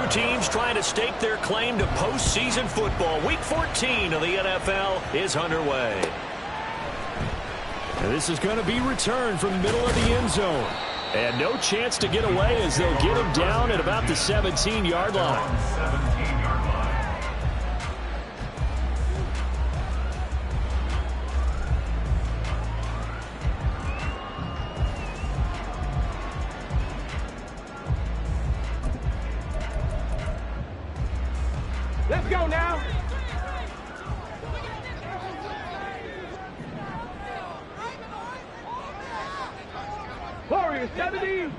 two teams trying to stake their claim to postseason football. Week 14 of the NFL is underway. And this is going to be returned from the middle of the end zone. And no chance to get away as they'll get him down at about the 17-yard line. Let's go now. Warriors 70.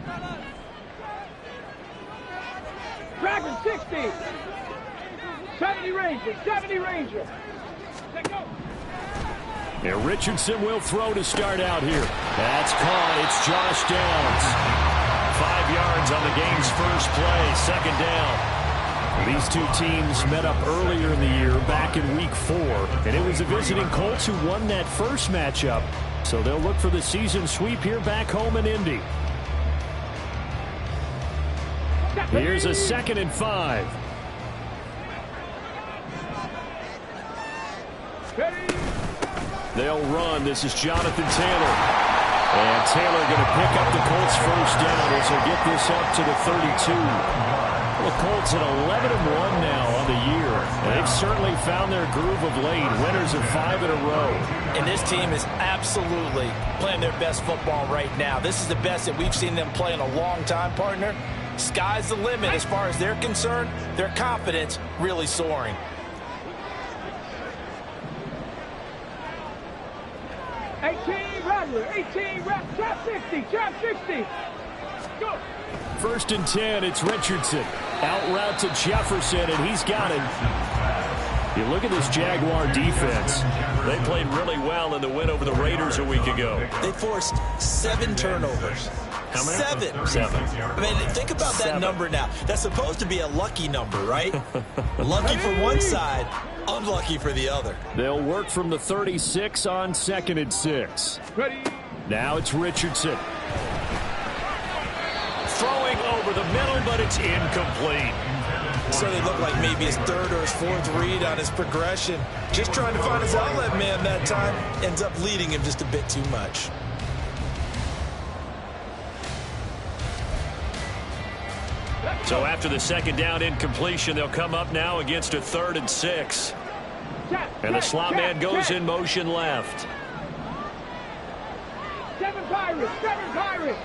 Dragon 60. 70 Ranger. 70 Ranger. Let's go. And Richardson will throw to start out here. That's caught. It's Josh Downs. 5 yards on the game's first play. Second down. These two teams met up earlier in the year, back in Week 4, and it was the visiting Colts who won that first matchup. So they'll look for the season sweep here back home in Indy. Here's a 2nd and 5. They'll run. This is Jonathan Taylor. And Taylor going to pick up the Colts first down as he'll get this up to the 32. The Colts at 11-1 now on the year. And they've certainly found their groove of late. Winners of 5 in a row. And this team is absolutely playing their best football right now. This is the best that we've seen them play in a long time, partner. Sky's the limit as far as they're concerned. Their confidence really soaring. Rattler, 18, trap 60, trap 60. Go. 1st and 10, it's Richardson. Out route to Jefferson, and he's got it. You look at this Jaguar defense. They played really well in the win over the Raiders a week ago. They forced 7 turnovers. How many? 7. I mean, think about that number now. That's supposed to be a lucky number, right? Lucky for one side, unlucky for the other. They'll work from the 36 on 2nd and 6. Ready. Now it's Richardson. Throwing over the middle, but it's incomplete. Certainly looked like maybe his 3rd or his 4th read on his progression. Just trying to find his outlet man that time. Ends up leading him just a bit too much. So after the 2nd down incompletion, they'll come up now against a 3rd and 6. And the slot man goes in motion left. 7 Pirates, 7 Pirates.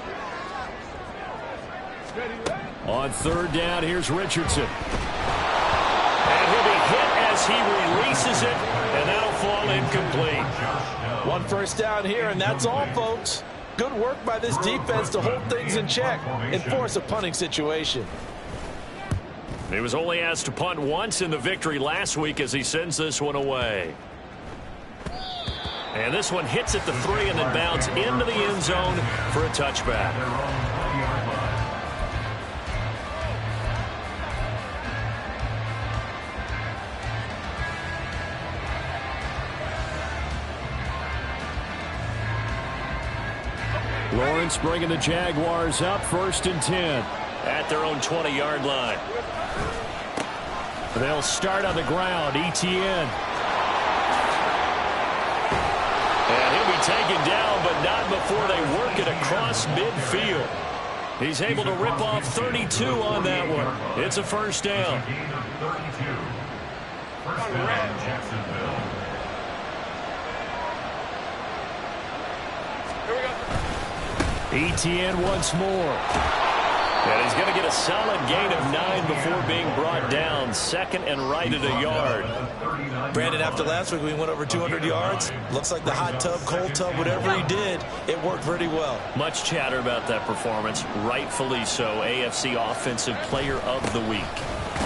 On 3rd down, here's Richardson. And he'll be hit as he releases it, and that'll fall incomplete. 1 first down here, and that's all, folks. Good work by this defense to hold things in check and force a punting situation. He was only asked to punt once in the victory last week as he sends this one away. And this one hits at the 3 and then bounces into the end zone for a touchback. Lawrence bringing the Jaguars up, 1st and 10. At their own 20-yard line. They'll start on the ground. Etienne. And he'll be taken down, but not before they work it across midfield. He's able to rip off 32 on that one. It's a 1st down. Etienne once more. And he's going to get a solid gain of 9 before being brought down. 2nd and right at a yard. Brandon, after last week we went over 200 yards. Looks like the hot tub, cold tub, whatever he did, it worked pretty well. Much chatter about that performance. Rightfully so. AFC Offensive Player of the Week.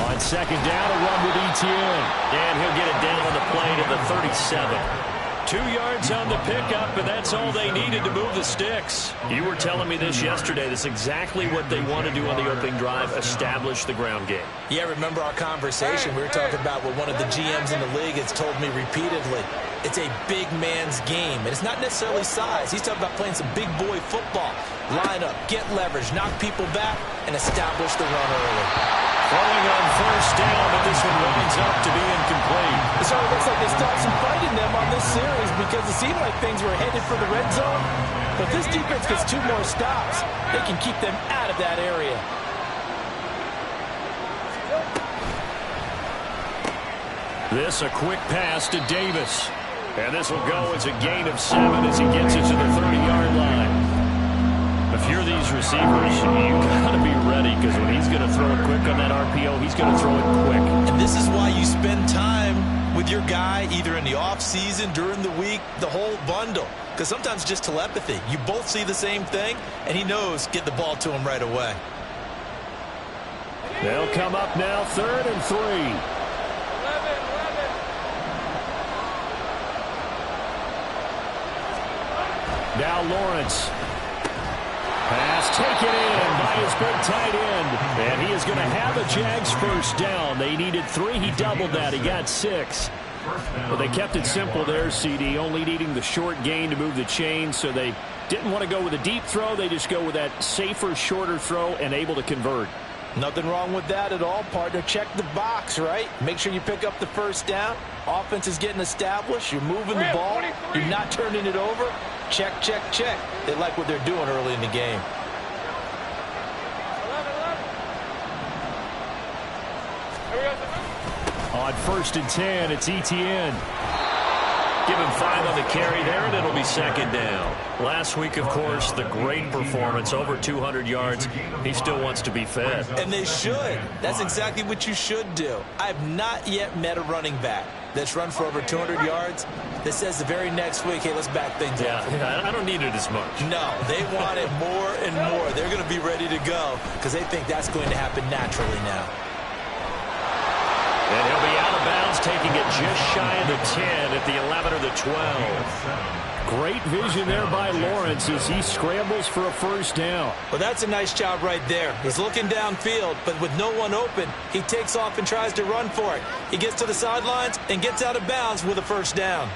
On 2nd down, a run with Etienne. And he'll get it down on the play to the 37. 2 yards on the pickup, and that's all they needed to move the sticks. You were telling me this yesterday. That's exactly what they want to do on the opening drive, establish the ground game. Yeah, remember our conversation. We were talking about what one of the GMs in the league has told me repeatedly. It's a big man's game, and it's not necessarily size. He's talking about playing some big boy football. Line up, get leverage, knock people back, and establish the run early. Throwing on first down, but this one winds up to be incomplete. It certainly looks like they stopped some fight in them on this series because it seemed like things were headed for the red zone. But this defense gets 2 more stops. They can keep them out of that area. This a quick pass to Davis. And this will go as a gain of 7 as he gets it to the 30-yard line. If you're these receivers, you got to be ready because when he's going to throw it quick on that RPO, he's going to throw it quick. And this is why you spend time with your guy either in the offseason, during the week, the whole bundle. Because sometimes it's just telepathy. You both see the same thing, and he knows get the ball to him right away. They'll come up now 3rd and 3. Now Lawrence. Pass taken in by his big tight end. And he is going to have a Jags first down. They needed 3. He doubled that. He got 6. Well, they kept it simple there, CD, only needing the short gain to move the chain, so they didn't want to go with a deep throw. They just go with that safer, shorter throw and able to convert. Nothing wrong with that at all, partner. Check the box, right? Make sure you pick up the first down. Offense is getting established. You're moving the ball. You're not turning it over. Check, check, check. They like what they're doing early in the game. On 1st and 10, it's Etienne. Give him 5 on the carry there, and it'll be 2nd down. Last week, of course, the great performance, over 200 yards. He still wants to be fed. And they should. That's exactly what you should do. I've not yet met a running back that's run for over 200 yards that says the very next week, hey, let's back things up. Yeah, I don't need it as much. No, they want it more and more. They're going to be ready to go because they think that's going to happen naturally now. And he'll be out of bounds, taking it just shy of the 10 at the 11 or the 12. Great vision there by Lawrence as he scrambles for a first down. Well, that's a nice job right there. He's looking downfield, but with no one open, he takes off and tries to run for it. He gets to the sidelines and gets out of bounds with a first down.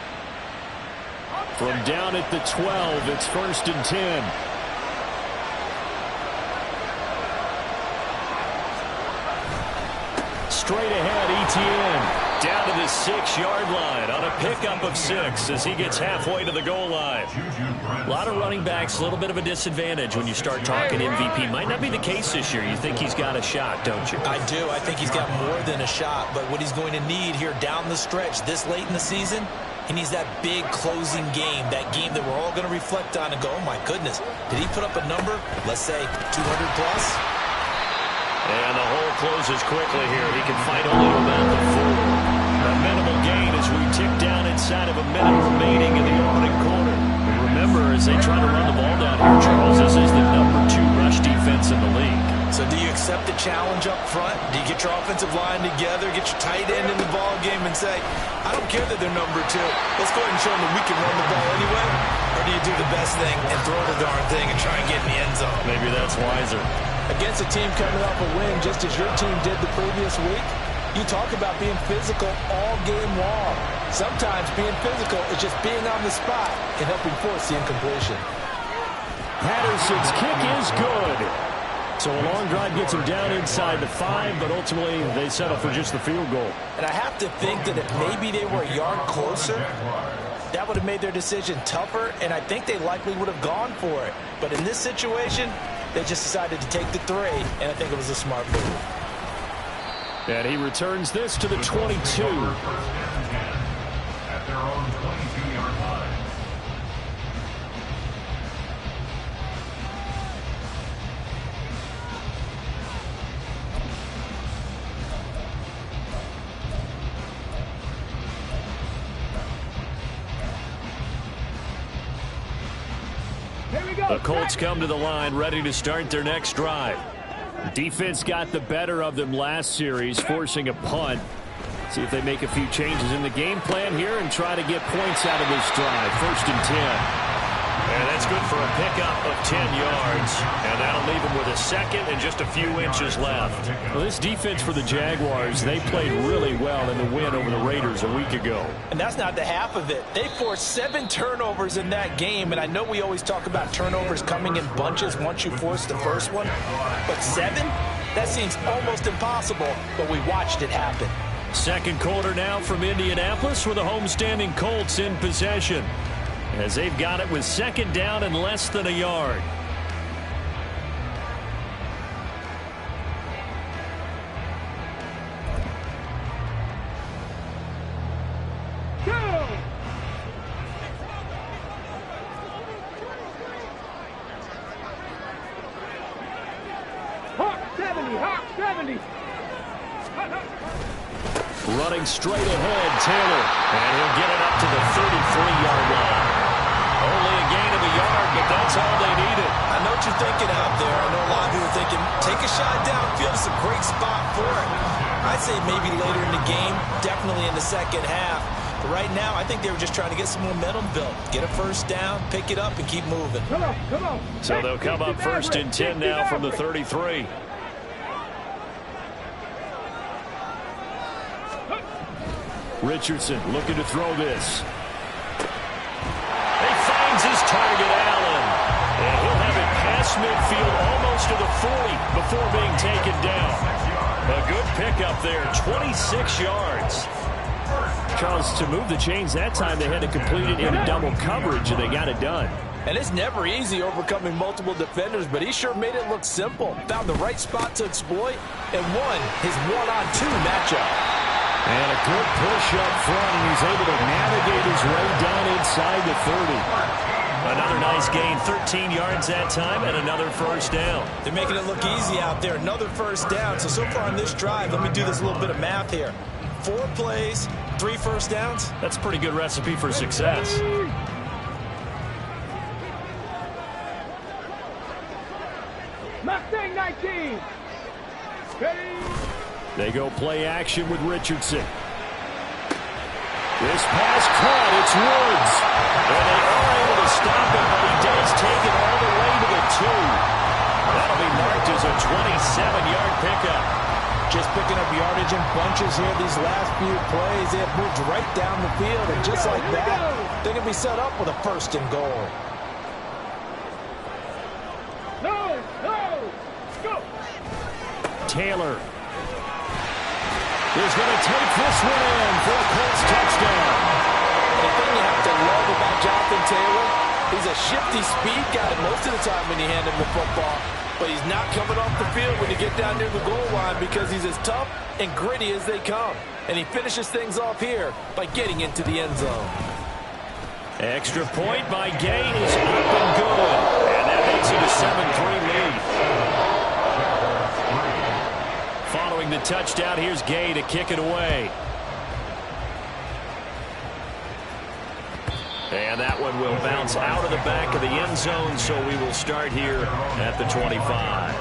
From down at the 12, it's 1st and 10. Straight ahead, Etienne. Down to the 6-yard line on a pickup of 6 as he gets halfway to the goal line. A lot of running backs, a little bit of a disadvantage when you start talking MVP. Might not be the case this year. You think he's got a shot, don't you? I do. I think he's got more than a shot. But what he's going to need here down the stretch this late in the season, he needs that big closing game, that game that we're all going to reflect on and go, oh, my goodness, did he put up a number, let's say 200 plus? And the hole closes quickly here. He can fight only to about the 4. A minimal gain as we tick down inside of a minute remaining in the opening quarter. And remember, as they try to run the ball down here, Charles, this is the #2 rush defense in the league. So do you accept the challenge up front? Do you get your offensive line together, get your tight end in the ball game and say, I don't care that they're #2. Let's go ahead and show them that we can run the ball anyway? Or do you do the best thing and throw the darn thing and try and get in the end zone? Maybe that's wiser. Against a team coming off a win just as your team did the previous week, you talk about being physical all game long. Sometimes being physical is just being on the spot and helping force the incompletion. Patterson's kick is good. So a long drive gets him down inside the 5, but ultimately they settle for just the field goal. And I have to think that if maybe they were a yard closer, that would have made their decision tougher, and I think they likely would have gone for it. But in this situation, they just decided to take the 3, and I think it was a smart move. And he returns this to the 22. At their own 22-yard line. The Colts come to the line, ready to start their next drive. Defense got the better of them last series, forcing a punt. See if they make a few changes in the game plan here and try to get points out of this drive. 1st and 10. And that's good for a pickup of 10 yards. And that'll leave him with a second and just a few inches left. Well, this defense for the Jaguars, they played really well in the win over the Raiders a week ago. And that's not the half of it. They forced 7 turnovers in that game. And I know we always talk about turnovers coming in bunches once you force the first one. But 7? That seems almost impossible, but we watched it happen. Second quarter now from Indianapolis with the homestanding Colts in possession, as they've got it with second down and less than a yard. Hawk 70. Running straight ahead, Taylor. And he'll get it up to the 33-yard line. Only a gain of a yard, but that's all they needed. I know what you're thinking out there. I know a lot of people are thinking, take a shot downfield. It's a great spot for it. I'd say maybe later in the game, definitely in the second half. But right now, I think they were just trying to get some momentum built. Get a first down, pick it up, and keep moving. Come on. So they'll come up first and 10 now from the 33. Richardson looking to throw this. He finds his target, Allen. And he'll have it past midfield almost to the 40 before being taken down. A good pickup there, 26 yards. Charles, to move the chains that time, they had to complete it in a double coverage, and they got it done. And it's never easy overcoming multiple defenders, but he sure made it look simple. Found the right spot to exploit and won his one-on-two matchup. And a good push up front, and he's able to navigate his way down inside the 30. Another nice gain, 13 yards that time, and another first down. They're making it look easy out there. Another first down. So far on this drive, let me do this little bit of math here. 4 plays, 3 first downs. That's a pretty good recipe for success. Mustang 19. Ready? They go play action with Richardson. This pass caught. It's Woods. And they are able to stop him, but he does take it all the way to the 2. That'll be marked as a 27-yard pickup. Just picking up yardage in bunches here these last few plays. They have moved right down the field, and just like that, they're going to be set up with a first and goal. No. Go. Taylor is going to take this one in for a Colts touchdown. The thing you have to love about Jonathan Taylor, he's a shifty speed guy most of the time when you hand him the football. But he's not coming off the field when you get down near the goal line because he's as tough and gritty as they come. And he finishes things off here by getting into the end zone. Extra point by Gay is up and good. And that makes it a 7-3 lead. Following the touchdown, here's Gay to kick it away. And that one will bounce out of the back of the end zone, so we will start here at the 25.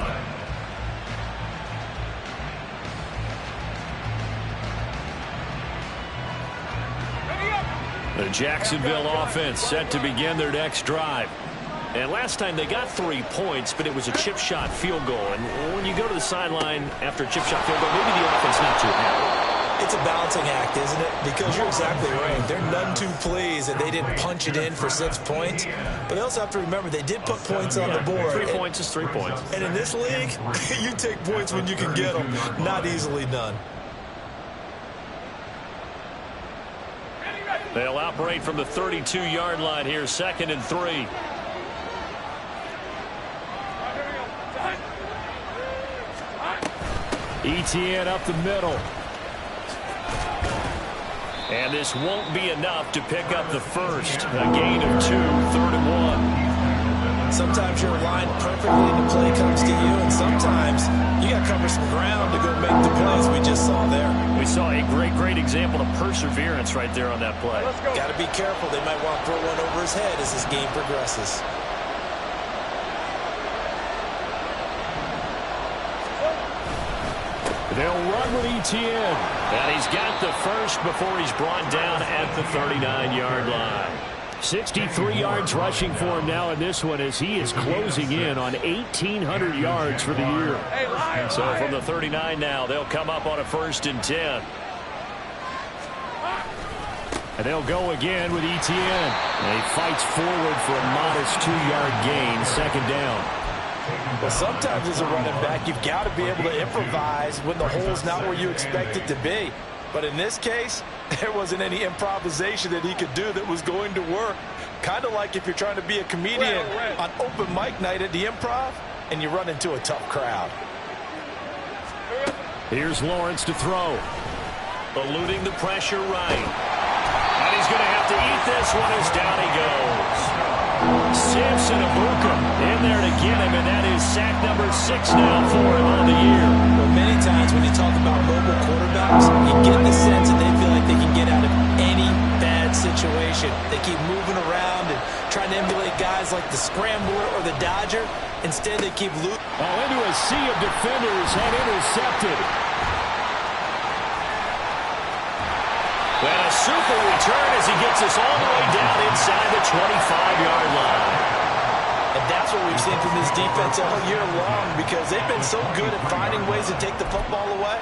The Jacksonville offense set to begin their next drive. And last time they got 3 points, but it was a chip shot field goal. And when you go to the sideline after a chip shot field goal, maybe the offense not too happy. It's a balancing act, isn't it? Because you're exactly right. They're none too pleased that they didn't punch it in for 6 points. But they also have to remember they did put points on the board. 3 points is 3 points. And in this league, you take points when you can get them. Not easily done. They'll operate from the 32-yard line here, 2nd and 3. ETN up the middle. And this won't be enough to pick up the first. A gain of 2, 3rd and 1. Sometimes you're aligned perfectly and the play comes to you, and sometimes you got to cover some ground to go make the plays we just saw there. We saw a great example of perseverance right there on that play. Got to be careful. They might want to throw one over his head as this game progresses. They'll run with ETN. And he's got the first before he's brought down at the 39-yard line. 63 yards rushing for him now in this one as he is closing in on 1,800 yards for the year. So from the 39 now, they'll come up on a 1st and 10. And they'll go again with ETN. And he fights forward for a modest 2-yard gain, 2nd down. Well, sometimes as a running back, you've got to be able to improvise when the hole's not where you expect it to be. But in this case, there wasn't any improvisation that he could do that was going to work. Kind of like if you're trying to be a comedian on open mic night at the Improv and you run into a tough crowd. Here's Lawrence to throw. Eluding the pressure right. And he's going to have to eat this one as down he goes. Simpson Abuka in there to get him, and that is sack number 6 now for him on the year. Well, many times when you talk about mobile quarterbacks, you get the sense that they feel like they can get out of any bad situation. They keep moving around and trying to emulate guys like the Scrambler or the Dodger. Instead, they keep loose. Into a sea of defenders and intercepted. And a super return as he gets us all the way down inside the 25-yard line. And that's what we've seen from this defense all year long, because they've been so good at finding ways to take the football away.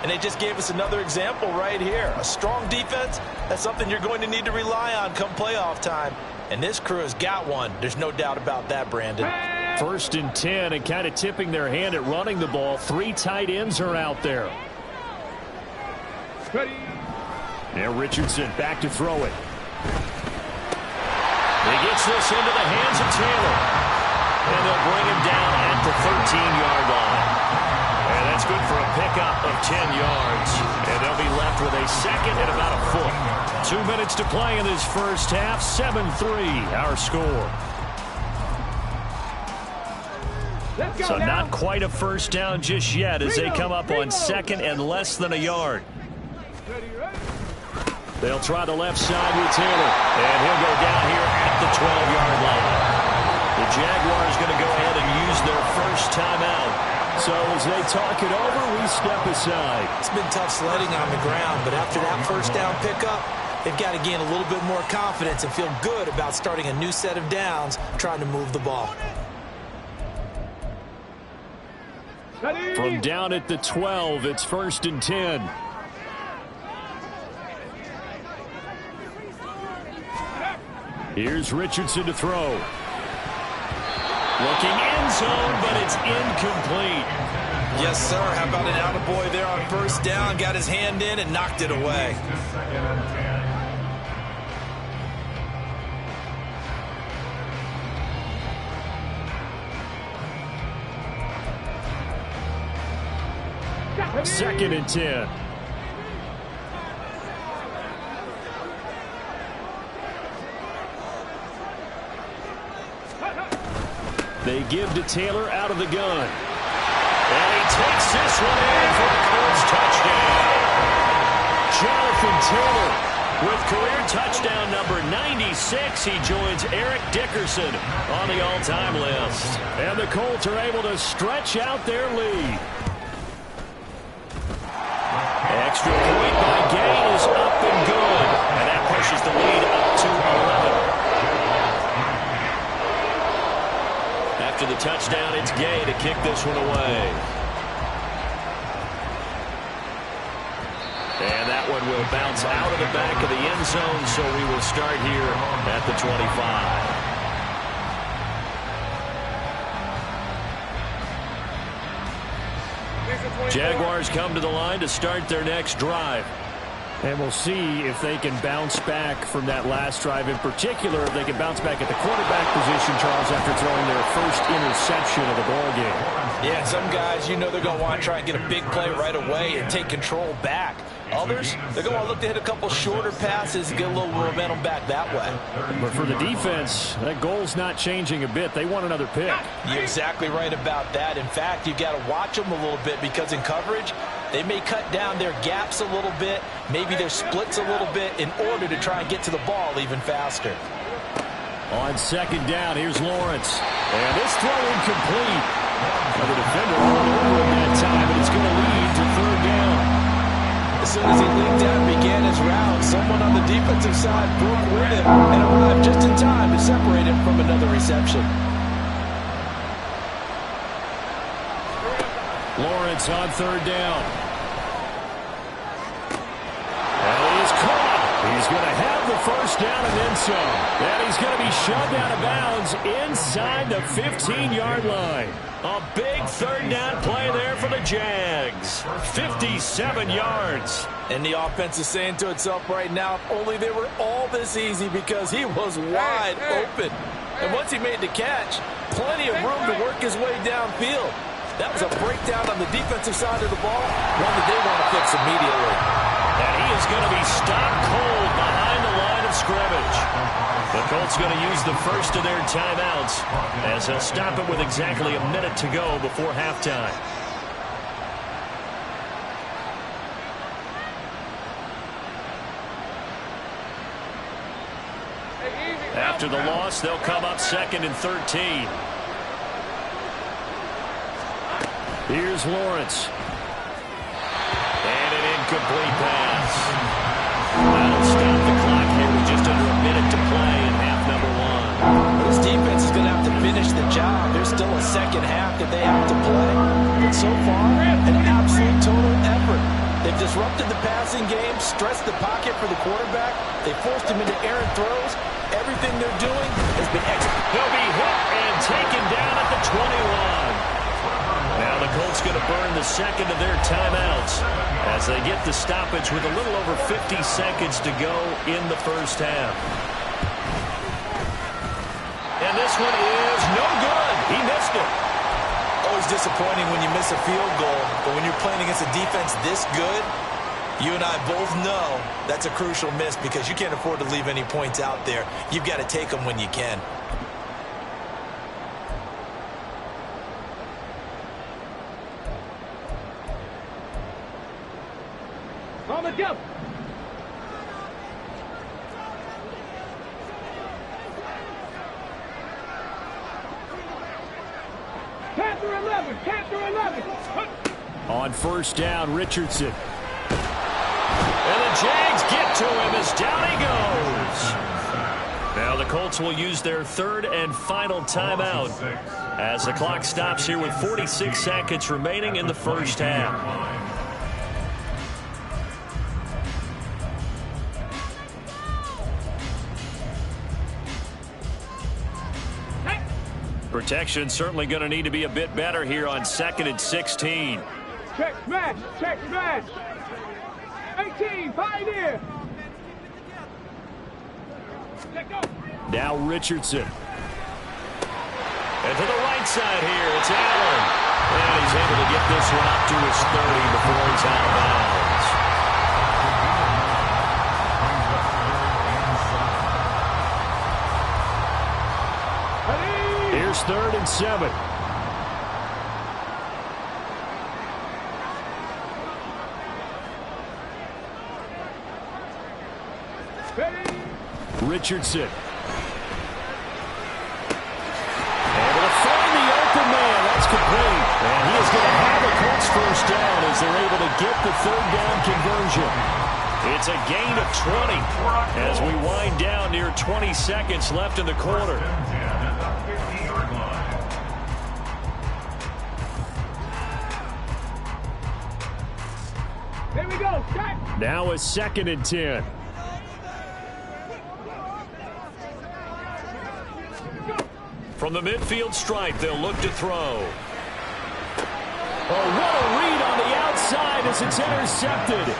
And they just gave us another example right here. A strong defense, that's something you're going to need to rely on come playoff time. And this crew has got one. There's no doubt about that, Brandon. 1st and 10, and kind of tipping their hand at running the ball. 3 tight ends are out there. Now Richardson back to throw it. He gets this into the hands of Taylor. And they'll bring him down at the 13-yard line. And that's good for a pickup of 10 yards. And they'll be left with a second and about a foot. 2 minutes to play in this first half. 7-3 our score. So not quite a first down just yet as they come up on 2nd and less than a yard. They'll try the left side with Taylor. And he'll go down here at the 12-yard line. The Jaguars going to go ahead and use their first timeout. So as they talk it over, we step aside. It's been tough sledding on the ground, but after that first down pickup, they've got to gain a little bit more confidence and feel good about starting a new set of downs, trying to move the ball. From down at the 12, it's 1st and 10. Here's Richardson to throw. Looking end zone, but it's incomplete. Yes, sir. How about an attaboy there on first down? Got his hand in and knocked it away. Second and 10. They give to Taylor out of the gun. And he takes this one in for a Colts touchdown. Jonathan Taylor with career touchdown number 96. He joins Eric Dickerson on the all-time list. And the Colts are able to stretch out their lead. Extra point by Gay is up and good. And that pushes the lead up to 11. After the touchdown, it's Gay to kick this one away. And that one will bounce out of the back of the end zone, so we will start here at the 25. Jaguars come to the line to start their next drive. And we'll see if they can bounce back from that last drive. In particular, if they can bounce back at the quarterback position, Charles, after throwing their first interception of the ballgame. Yeah, some guys, you know they're going to want to try and get a big play right away and take control back. Others, they're going to look to hit a couple shorter passes and get a little momentum back that way. But for the defense, that goal's not changing a bit. They want another pick. You're exactly right about that. In fact, you've got to watch them a little bit because in coverage, they may cut down their gaps a little bit, maybe their splits a little bit in order to try and get to the ball even faster. On second down, here's Lawrence. And this throw incomplete. Now the defender rolled over him that time, and it's going to lead to third down. As soon as he leaked out and began his route, someone on the defensive side broke with him and arrived just in time to separate him from another reception. Lawrence on third down. And he is caught. He's going to have the the first down and then some. And he's going to be shoved out of bounds inside the 15-yard line. A big third down play there for the Jags. 57 yards. And the offense is saying to itself right now, if only they were all this easy, because he was wide open. And once he made the catch, plenty of room to work his way downfield. That was a breakdown on the defensive side of the ball, one that they want to fix immediately. And he is going to be stopped cold behind the line of scrimmage. The Colts going to use the first of their timeouts as they'll stop it with exactly a minute to go before halftime. After the loss, they'll come up 2nd and 13. Here's Lawrence. And an incomplete pass. That'll stop the clock here with just under a minute to play in half number 1. This defense is going to have to finish the job. There's still a second half that they have to play. But so far, an absolute total effort. They've disrupted the passing game, stressed the pocket for the quarterback. They forced him into errant throws. Everything they're doing has been excellent. He'll be hit and taken down at the 21. Now the Colts going to burn the second of their timeouts as they get the stoppage with a little over 50 seconds to go in the first half. And this one is no good. He missed it. Always disappointing when you miss a field goal, but when you're playing against a defense this good, you and I both know that's a crucial miss because you can't afford to leave any points out there. You've got to take them when you can. On the jump. Panther 11, Panther 11. On first down, Richardson. And the Jags get to him as down he goes. Now the Colts will use their third and final timeout as the clock stops here with 46 seconds remaining in the first half. Protection certainly going to need to be a bit better here on 2nd and 16. Check smash, check smash. 18, Pioneer. Let go. Now Richardson. And to the right side here, it's Allen. And he's able to get this one up to his 30 before he's out of bounds. Here's 3rd and 7. Richardson. Able to find the open man. That's complete. And he is going to have the Colts first down as they're able to get the third down conversion. It's a gain of 20 as we wind down near 20 seconds left in the quarter. Here we go, start. Now a 2nd and 10. From the midfield stripe, they'll look to throw. Oh, what a read on the outside as it's intercepted.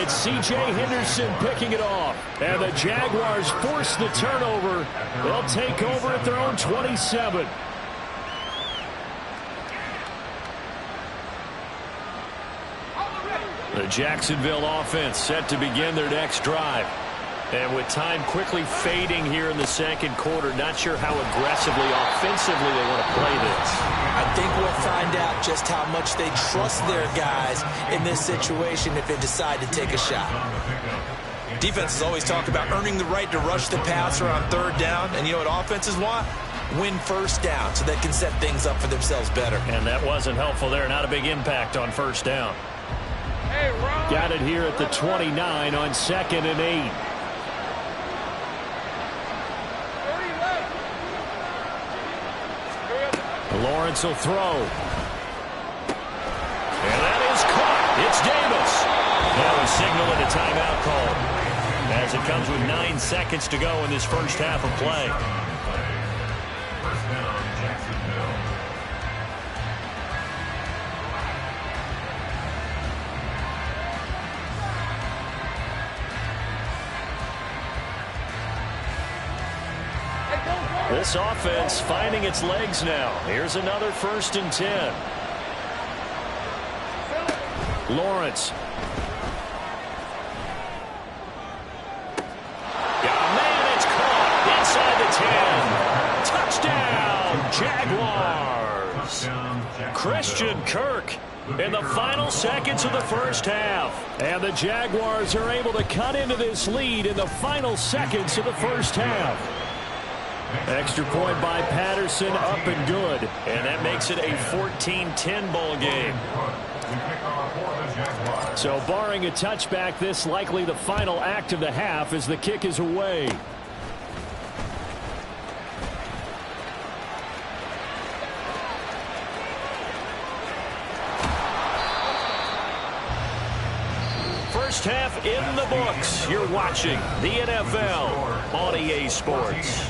It's C.J. Henderson picking it off. And the Jaguars force the turnover. They'll take over at their own 27. The Jacksonville offense set to begin their next drive. And with time quickly fading here in the second quarter, not sure how aggressively, offensively they want to play this. I think we'll find out just how much they trust their guys in this situation if they decide to take a shot. Defenses always talk about earning the right to rush the passer on third down. And you know what offenses want? Win first down so they can set things up for themselves better. And that wasn't helpful there. Not a big impact on first down. Got it here at the 29 on 2nd and 8. Lawrence will throw. And that is caught. It's Davis. Now a signal and a timeout call. as it comes with 9 seconds to go in this first half of play. First down, Jacksonville. This offense finding its legs now. Here's another 1st and 10. Lawrence. Yeah, man, it's caught inside the 10. Touchdown, Jaguars. Christian Kirk in the final seconds of the first half. And the Jaguars are able to cut into this lead in the final seconds of the first half. Extra point by Patterson, up and good. And that makes it a 14-10 ball game. So barring a touchback, this likely the final act of the half as the kick is away. First half in the books. You're watching the NFL on EA Sports.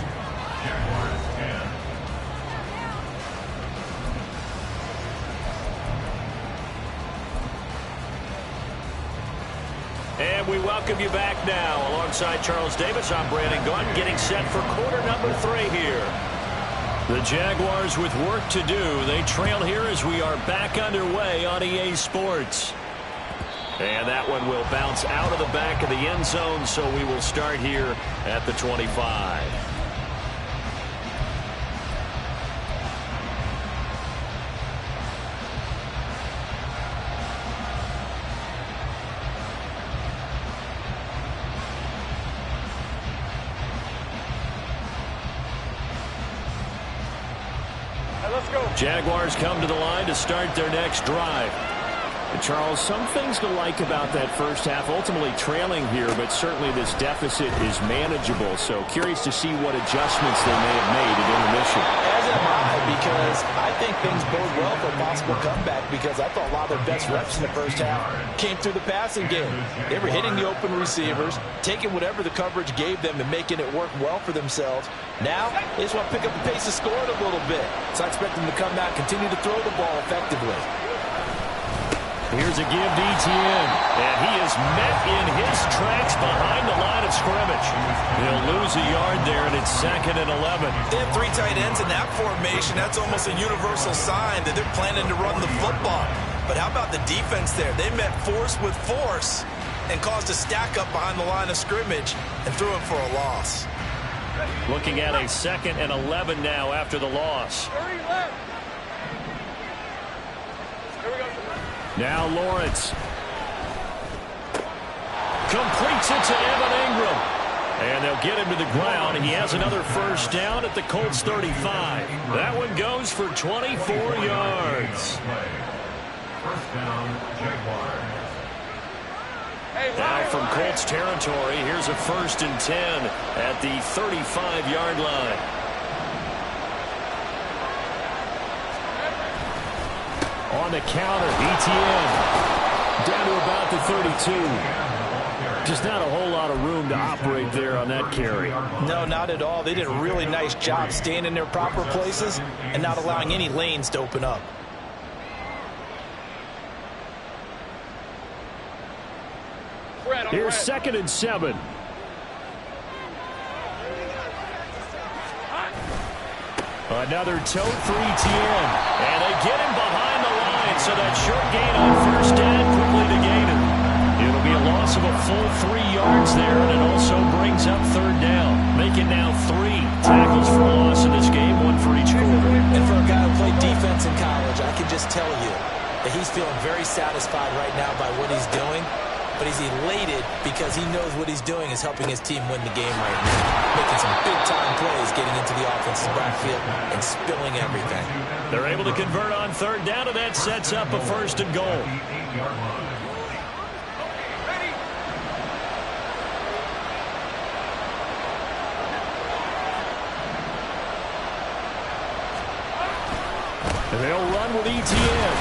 And we welcome you back now. Alongside Charles Davis, I'm Brandon Gunn, getting set for quarter number 3 here. The Jaguars with work to do. They trail here as we are back underway on EA Sports. And that one will bounce out of the back of the end zone, so we will start here at the 25. Jaguars come to the line to start their next drive. Charles, some things to like about that first half. Ultimately trailing here, but certainly this deficit is manageable. So curious to see what adjustments they may have made at intermission. As am I, because I think things bode well for a possible comeback, because I thought a lot of their best reps in the first half came through the passing game. They were hitting the open receivers, taking whatever the coverage gave them and making it work well for themselves. Now, they just want to pick up the pace of scoring a little bit. So I expect them to come out and continue to throw the ball effectively. Here's a give to Etienne, and he is met in his tracks behind the line of scrimmage. He'll lose a yard there, and it's 2nd and 11. They have 3 tight ends in that formation. That's almost a universal sign that they're planning to run the football. But how about the defense there? They met force with force and caused a stack up behind the line of scrimmage and threw it for a loss. Looking at a 2nd and 11 now after the loss. Now Lawrence. Completes it to Evan Ingram. And they'll get him to the ground. He has another first down at the Colts 35. That one goes for 24 yards. First down, Jaguars. Now from Colts territory, here's a 1st and 10 at the 35-yard line. On the counter, Etienne down to about the 32. Just not a whole lot of room to operate there on that carry. No, not at all. They did a really nice job staying in their proper places and not allowing any lanes to open up. Here's 2nd and 7. Another tote for Etienne. And they get him behind the line, so that short gain on first down quickly to gain it. It'll be a loss of a full 3 yards there, and it also brings up 3rd down. Making now 3 tackles for loss in this game, 1 for each quarter. And for a guy who played defense in college, I can just tell you that he's feeling very satisfied right now by what he's doing. But he's elated because he knows what he's doing is helping his team win the game right now. Making some big-time plays, getting into the offensive backfield and spilling everything. They're able to convert on 3rd down, and that sets up a 1st and goal. And they'll run with Etienne.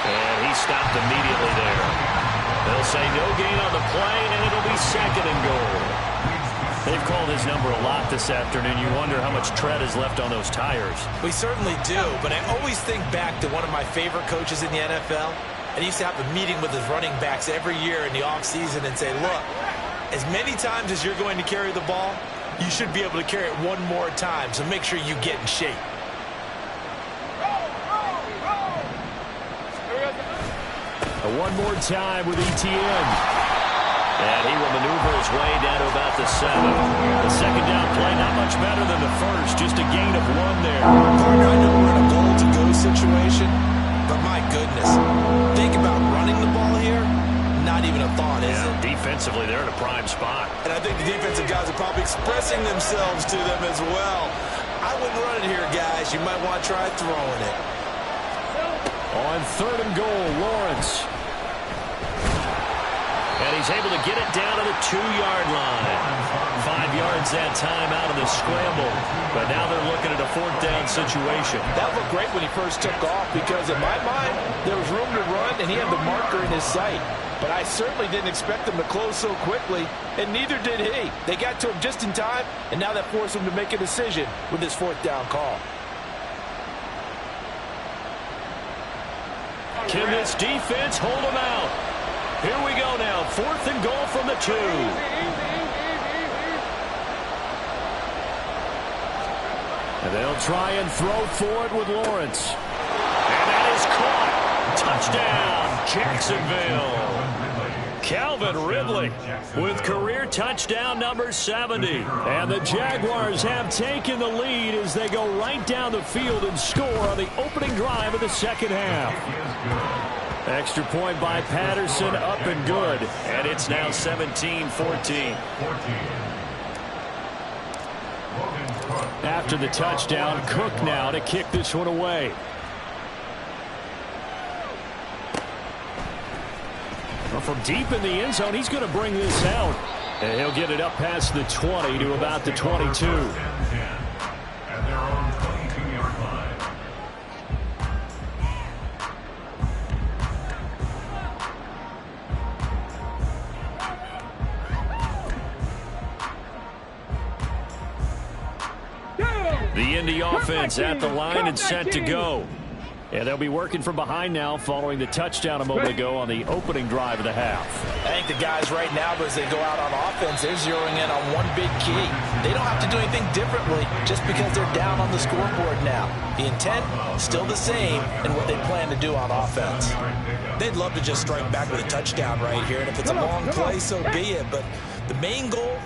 And he stopped immediately there. They'll say no gain on the play, and it'll be 2nd and goal. They've called his number a lot this afternoon. You wonder how much tread is left on those tires. We certainly do, but I always think back to one of my favorite coaches in the NFL. And he used to have a meeting with his running backs every year in the offseason and say, look, as many times as you're going to carry the ball, you should be able to carry it one more time, so make sure you get in shape. One more time with ETN. And he will maneuver his way down to about the 7. The second down play, not much better than the first. Just a gain of 1 there. Partner, I know we're in a goal-to-go situation, but my goodness. Think about running the ball here. Not even a thought, is it? Defensively, they're in a prime spot. And I think the defensive guys are probably expressing themselves to them as well. I wouldn't run it here, guys. You might want to try throwing it. On 3rd and goal, Lawrence. And he's able to get it down to the 2-yard line. 5 yards that time out of the scramble. But now they're looking at a 4th down situation. That looked great when he first took off because in my mind, there was room to run and he had the marker in his sight. But I certainly didn't expect them to close so quickly, and neither did he. They got to him just in time, and now that forced him to make a decision with this 4th down call. Can this defense hold him out? Here we go now. 4th and goal from the 2. And they'll try and throw for it with Lawrence. And that is caught. Touchdown, Jacksonville. Calvin Ridley with career touchdown number 70. And the Jaguars have taken the lead as they go right down the field and score on the opening drive of the second half. Extra point by Patterson, up and good. And it's now 17-14. After the touchdown, Cook now to kick this one away. Well, from deep in the end zone, he's going to bring this out. And he'll get it up past the 20 to about the 22. At their own 22-yard line. The Indy offense at the line and set to go. And they'll be working from behind now following the touchdown a moment ago on the opening drive of the half. I think the guys right now, as they go out on offense, they're zeroing in on one big key. They don't have to do anything differently just because they're down on the scoreboard now. The intent, still the same in what they plan to do on offense. They'd love to just strike back with a touchdown right here, and if it's a long play, so be it. But the main goal,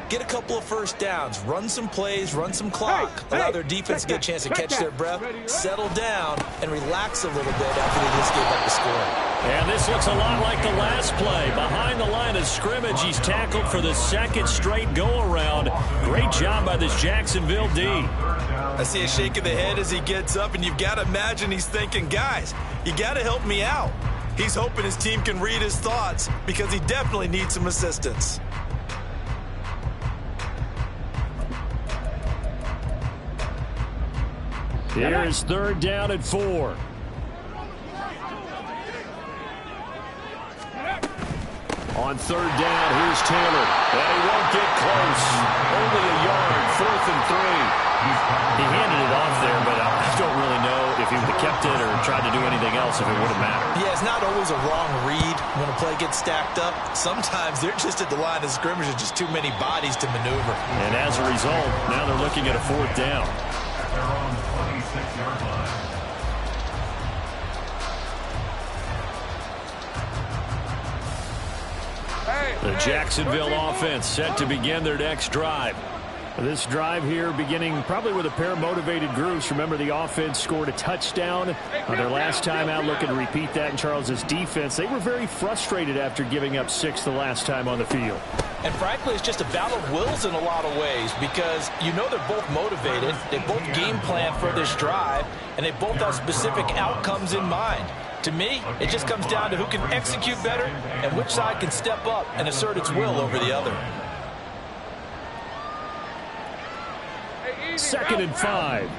get a couple of first downs, run some plays, run some clock, allow their defense to get a chance to catch their breath, settle down, and relax a little bit after they just gave up the score. And this looks a lot like the last play. Behind the line of scrimmage, he's tackled for the 2nd straight go-around. Great job by this Jacksonville D. I see a shake of the head as he gets up, and you've got to imagine he's thinking, guys, you got to help me out. He's hoping his team can read his thoughts because he definitely needs some assistance. Here's 3rd down and 4. On 3rd down, here's Taylor. And he won't get close. Only a yard, 4th and 3. He handed it off there, but I don't really know if he would have kept it or tried to do anything else if it would have mattered. Yeah, it's not always a wrong read when a play gets stacked up. Sometimes they're just at the line of scrimmage. There's just too many bodies to maneuver. And as a result, now they're looking at a 4th down. Their own 26-yard line. The Jacksonville offense set to begin their next drive. This drive here beginning probably with a pair of motivated groups. Remember, the offense scored a touchdown on their last time out. Looking to repeat that in Charles's defense. They were very frustrated after giving up 6 the last time on the field. And frankly, it's just a battle of wills in a lot of ways because you know they're both motivated. They both game plan for this drive, and they both have specific outcomes in mind. To me, it just comes down to who can execute better and which side can step up and assert its will over the other. 2nd and 5.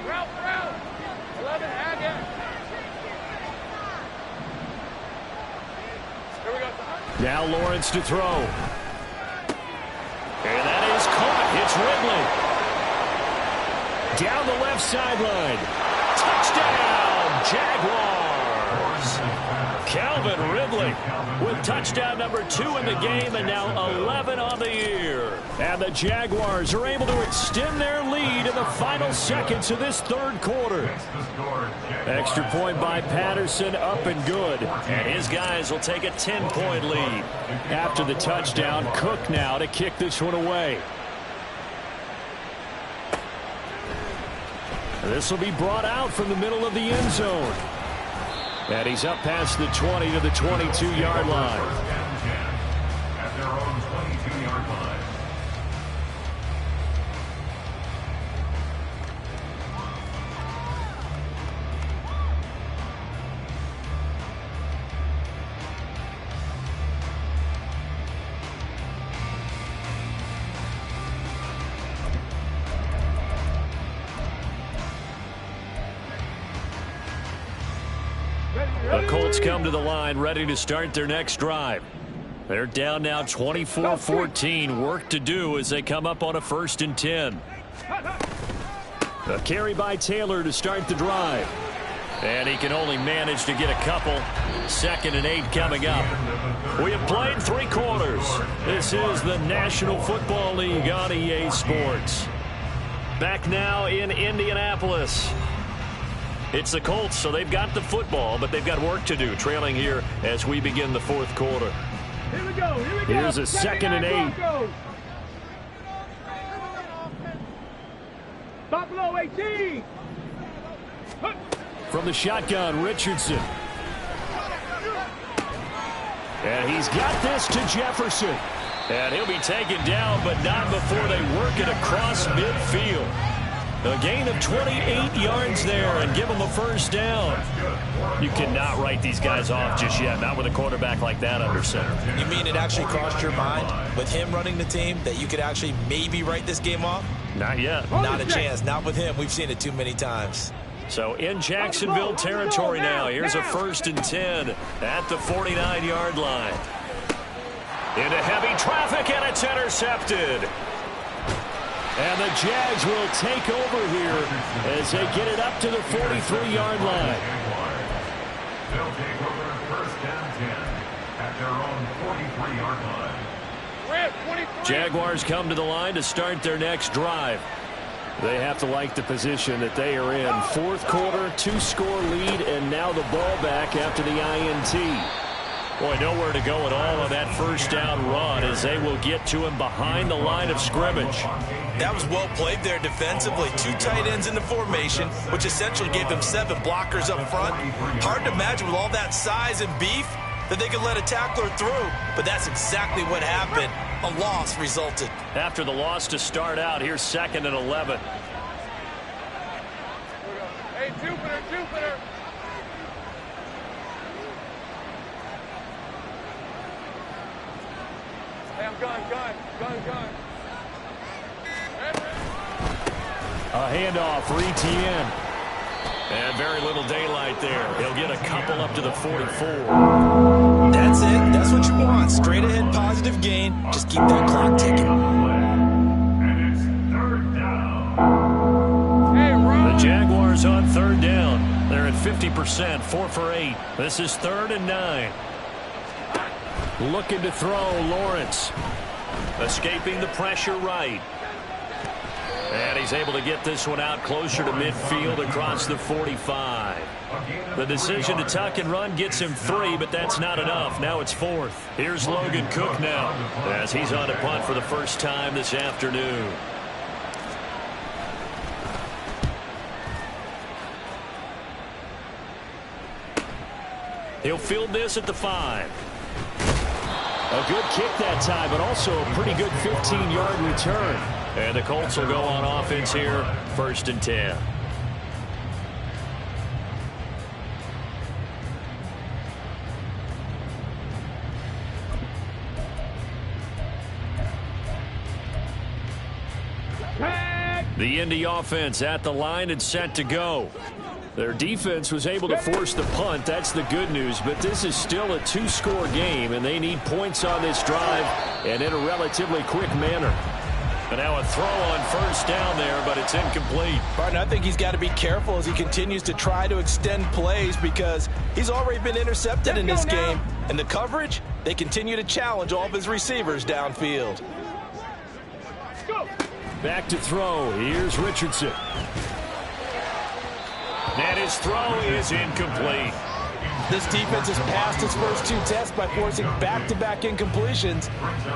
Now Lawrence to throw. And that is caught. It's Ridley. Down the left sideline. Touchdown, Jaguars. Calvin Ridley with touchdown number 2 in the game and now 11 on the year. And the Jaguars are able to extend their lead in the final seconds of this third quarter. Extra point by Patterson, up and good. And his guys will take a 10-point lead. After the touchdown, Cook now to kick this one away. This will be brought out from the middle of the end zone. And he's up past the 20 to the 22-yard line. At their own 22-yard line. The Colts come to the line ready to start their next drive. They're down now 24-14. Work to do as they come up on a 1st and 10. A carry by Taylor to start the drive. And he can only manage to get a couple. 2nd and 8 coming up. We have played 3 quarters. This is the National Football League on EA Sports. Back now in Indianapolis. It's the Colts, so they've got the football, but they've got work to do, trailing here as we begin the 4th quarter. Here we go. Here we go. Here's a 2nd and 8. Buffalo 18. From the shotgun, Richardson. And he's got this to Jefferson. And he'll be taken down, but not before they work it across midfield. A gain of 28 yards there and give them a 1st down. You cannot write these guys off just yet, not with a quarterback like that under center. You mean it actually crossed your mind with him running the team that you could actually maybe write this game off? Not yet. Not a chance. Not with him. We've seen it too many times. So in Jacksonville territory now. Here's a 1st and 10 at the 49-yard line. Into heavy traffic, and it's intercepted. And the Jags will take over here as they get it up to the 43-yard line. They'll take over 1st and 10 at their own 43-yard line. Jaguars come to the line to start their next drive. They have to like the position that they are in. 4th quarter, 2-score lead, and now the ball back after the INT. Boy, nowhere to go at all on that 1st down run as they will get to him behind the line of scrimmage. That was well played there defensively. 2 tight ends in the formation, which essentially gave them 7 blockers up front. Hard to imagine with all that size and beef that they could let a tackler through, but that's exactly what happened. A loss resulted. After the loss to start out, here's 2nd and 11. Hey, Jupiter. Hey, I'm gun. A handoff for ETN. And very little daylight there. He'll get a couple up to the 44. That's it. That's what you want. Straight ahead, positive gain. Just keep that clock ticking. And it's 3rd down. Hey, Ron. The Jaguars on 3rd down. They're at 50%, 4 for 8. This is 3rd and 9. Looking to throw, Lawrence. Escaping the pressure right. And he's able to get this one out closer to midfield across the 45. The decision to tuck and run gets him 3, but that's not enough. Now it's 4th. Here's Logan Cook now as he's on a punt for the first time this afternoon. He'll field this at the 5. A good kick that time, but also a pretty good 15-yard return. And the Colts will go on offense here, 1st and 10. The Indy offense at the line and set to go. Their defense was able to force the punt. That's the good news. But this is still a 2-score game, and they need points on this drive and in a relatively quick manner. And now a throw on first down there, but it's incomplete. Partner, I think he's got to be careful as he continues to try to extend plays because he's already been intercepted in this game. And the coverage, they continue to challenge all of his receivers downfield. Back to throw. Here's Richardson. And his throw is incomplete. This defense has passed its first 2 tests by forcing back-to-back incompletions.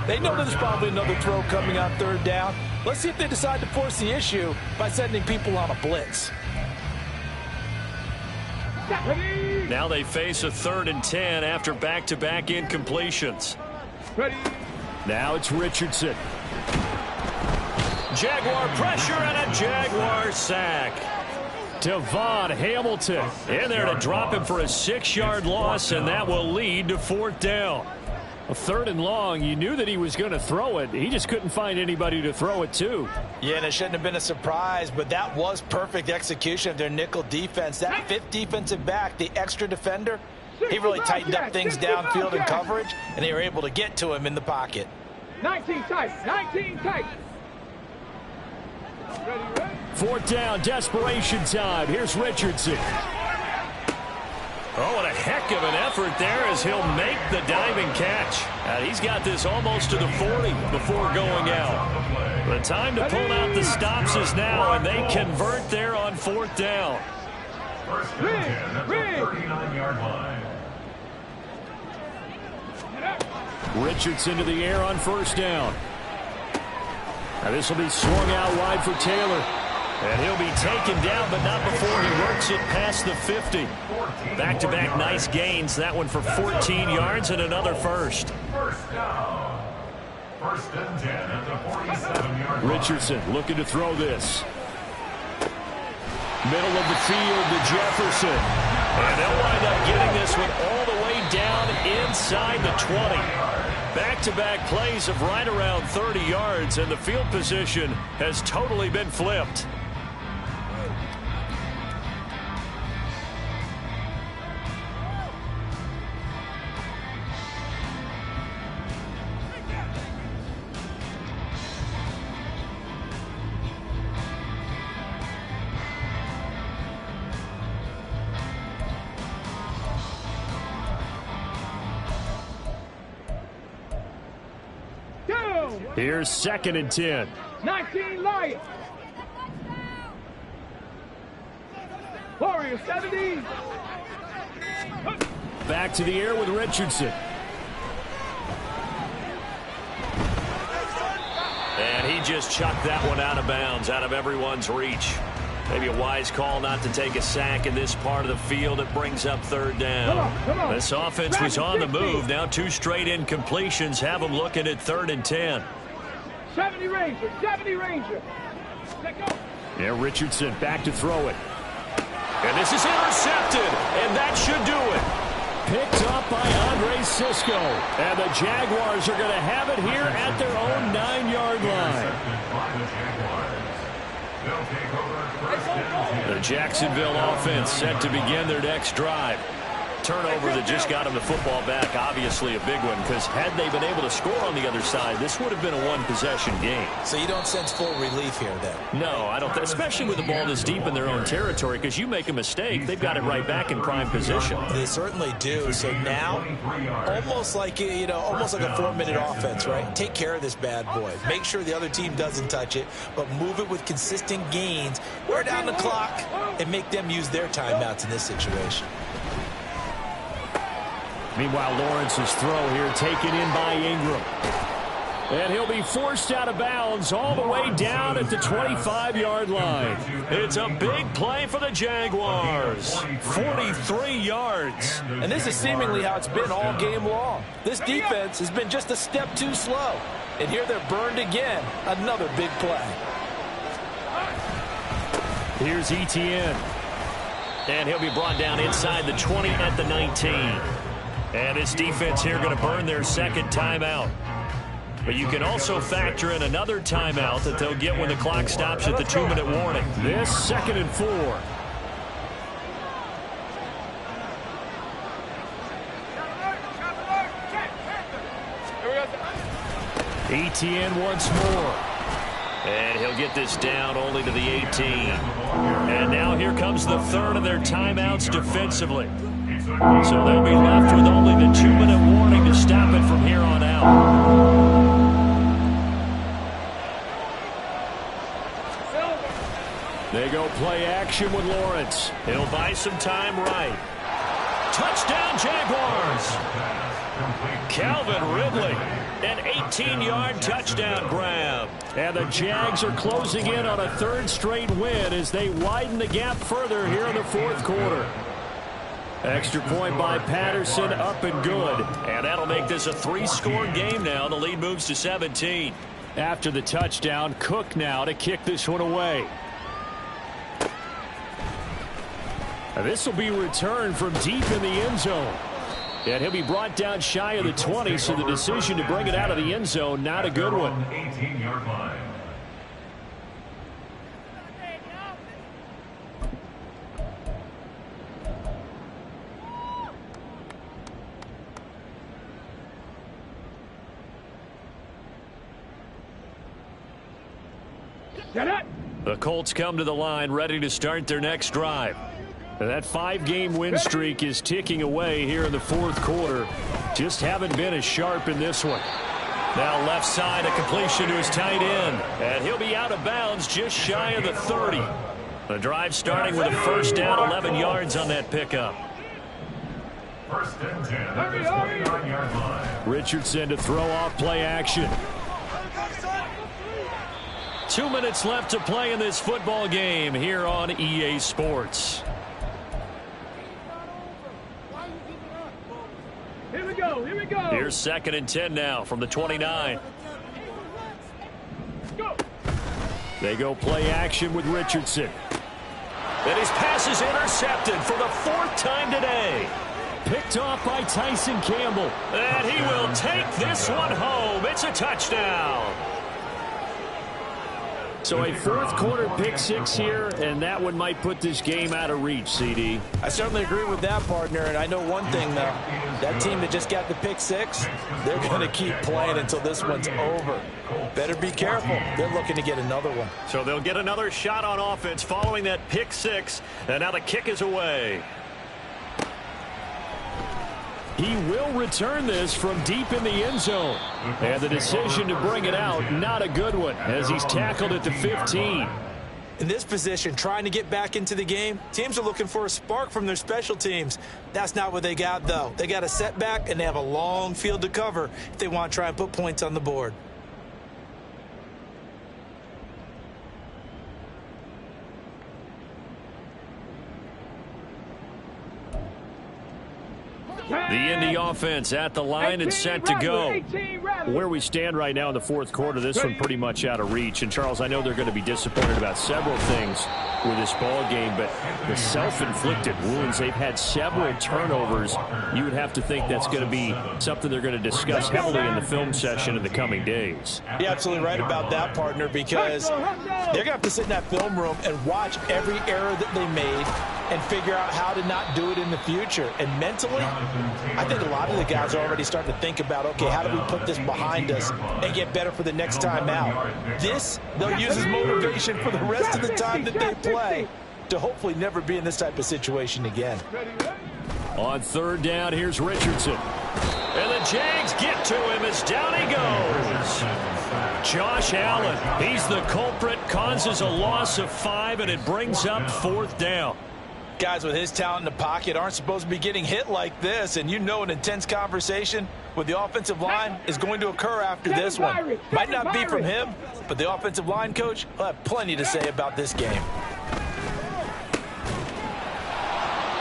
They know there's probably another throw coming on third down. Let's see if they decide to force the issue by sending people on a blitz. Now they face a 3rd and 10 after back-to-back incompletions. Now it's Richardson. Jaguar pressure and a Jaguar sack. Devon Hamilton in there to drop him for a 6-yard loss, and that will lead to 4th down. A 3rd and long, you knew that he was going to throw it. He just couldn't find anybody to throw it to. Yeah, and it shouldn't have been a surprise, but that was perfect execution of their nickel defense. That 5th defensive back, the extra defender, he really tightened up things downfield in coverage, and they were able to get to him in the pocket. 19 tight, 19 tight. 4th down, desperation time. Here's Richardson. Oh, and a heck of an effort there as he'll make the diving catch. He's got this almost to the 40 before going out. The time to pull out the stops is now, and they convert there on 4th down. First and 10 at the 39-yard line. Richardson to the air on 1st down. Now this will be swung out wide for Taylor. And he'll be taken down, but not before he works it past the 50. Back-to-back nice gains. That one for 14 yards and another first. First down. First and 10 at the 47-yard line. Richardson looking to throw this. Middle of the field to Jefferson. And they'll wind up getting this one all the way down inside the 20. Back-to-back plays of right around 30 yards, and the field position has totally been flipped. Here's 2nd and 10. 19 Lions. Warriors 70. Back to the air with Richardson. And he just chucked that one out of bounds, out of everyone's reach. Maybe a wise call not to take a sack in this part of the field. It brings up 3rd down. Come on. This offense was on the move. Now 2 straight incompletions have them looking at 3rd and 10. 70 Ranger, 70 Ranger. Let go. Yeah, Richardson back to throw it. And this is intercepted, and that should do it. Picked up by Andre Cisco. And the Jaguars are going to have it here at their own 9-yard line. The Jacksonville offense set to begin their next drive. Turnover that just got them the football back, obviously a big one, because had they been able to score on the other side, this would have been a one-possession game. So you don't sense full relief here, then? No, I don't, especially with the ball this deep in their own territory, because you make a mistake, they've got it right back in prime position. They certainly do. So now, almost like a 4-minute offense, right? Take care of this bad boy. Make sure the other team doesn't touch it, but move it with consistent gains. Wear down the clock and make them use their timeouts in this situation. Meanwhile, Lawrence's throw here taken in by Ingram. And he'll be forced out of bounds all the way down at the 25-yard line. It's a big play for the Jaguars. 43 yards. And this is seemingly how it's been all game long. This defense has been just a step too slow. And here they're burned again. Another big play. Here's Etienne. And he'll be brought down inside the 20 at the 19. And his defense here going to burn their 2nd timeout. But you can also factor in another timeout that they'll get when the clock stops at the 2-minute warning. This 2nd and 4. Etienne once more. And he'll get this down only to the 18. And now here comes the third of their timeouts defensively. So they'll be left with only the 2-minute warning to stop it from here on out. They go play action with Lawrence. He'll buy some time right. Touchdown, Jaguars. Calvin Ridley, an 18-yard touchdown grab. And the Jags are closing in on a third straight win as they widen the gap further here in the fourth quarter. Extra point by Patterson, up and good. And that'll make this a 3-score game now. The lead moves to 17. After the touchdown, Cook now to kick this one away. This will be returned from deep in the end zone. And he'll be brought down shy of the 20, so the decision to bring it out of the end zone, not a good one. 18-yard line. The Colts come to the line ready to start their next drive. That 5-game win streak is ticking away here in the fourth quarter. Just haven't been as sharp in this one. Now left side, a completion to his tight end. And he'll be out of bounds just shy of the 30. The drive starting with a first down, 11 yards on that pickup. First and 10 at the 29-yard line. Richardson to throw off play action. 2 minutes left to play in this football game here on EA Sports. Here we go. Here we go. Here's 2nd and 10 now from the 29. Go. They go play action with Richardson. And his pass is intercepted for the 4th time today. Picked off by Tyson Campbell. And he will take this one home. It's a touchdown. So a fourth quarter pick six here, and that one might put this game out of reach, CD. I certainly agree with that, partner, and I know one thing, though. That team that just got the pick six, they're going to keep playing until this one's over. Better be careful. They're looking to get another one. So they'll get another shot on offense following that pick six, and now the kick is away. He will return this from deep in the end zone. And the decision to bring it out, not a good one, as he's tackled at the 15. In this position, trying to get back into the game, teams are looking for a spark from their special teams. That's not what they got, though. They got a setback, and they have a long field to cover if they want to try and put points on the board. The Indy offense at the line and set to go. Where we stand right now in the fourth quarter, this one pretty much out of reach. And, Charles, I know they're going to be disappointed about several things with this ball game, but the self-inflicted wounds, they've had several turnovers. You would have to think that's going to be something they're going to discuss heavily in the film session in the coming days. You're absolutely right about that, partner, because they're going to have to sit in that film room and watch every error that they made and figure out how to not do it in the future. And mentally, I think a lot of the guys are already starting to think about, okay, how do we put this behind us and get better for the next time out? This, they'll use as motivation for the rest of the time that they play to hopefully never be in this type of situation again. On third down, here's Richardson. And the Jags get to him as down he goes. Josh Allen, he's the culprit, causes a loss of 5, and it brings up fourth down. Guys with his talent in the pocket aren't supposed to be getting hit like this, and you know an intense conversation with the offensive line is going to occur after this one. Might not be from him, but the offensive line coach will have plenty to say about this game.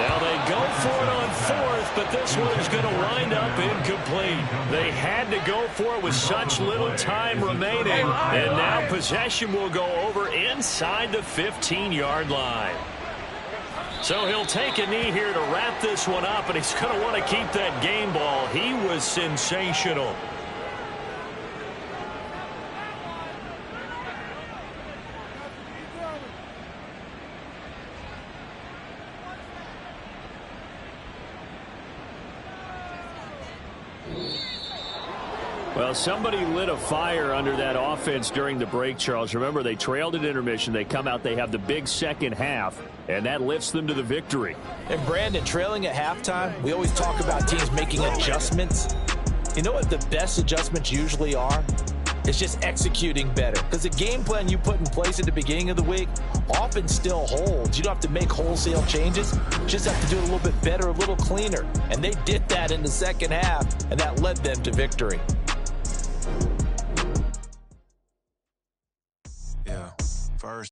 Now they go for it on fourth, but this one is going to wind up incomplete. They had to go for it with such little time remaining, and now possession will go over inside the 15-yard line. So he'll take a knee here to wrap this one up, and he's going to want to keep that game ball. He was sensational. Well, somebody lit a fire under that offense during the break, Charles. Remember, they trailed at intermission. They come out, they have the big second half, and that lifts them to the victory. And, Brandon, trailing at halftime, we always talk about teams making adjustments. You know what the best adjustments usually are? It's just executing better. Because the game plan you put in place at the beginning of the week often still holds. You don't have to make wholesale changes. You just have to do it a little bit better, a little cleaner. And they did that in the second half, and that led them to victory.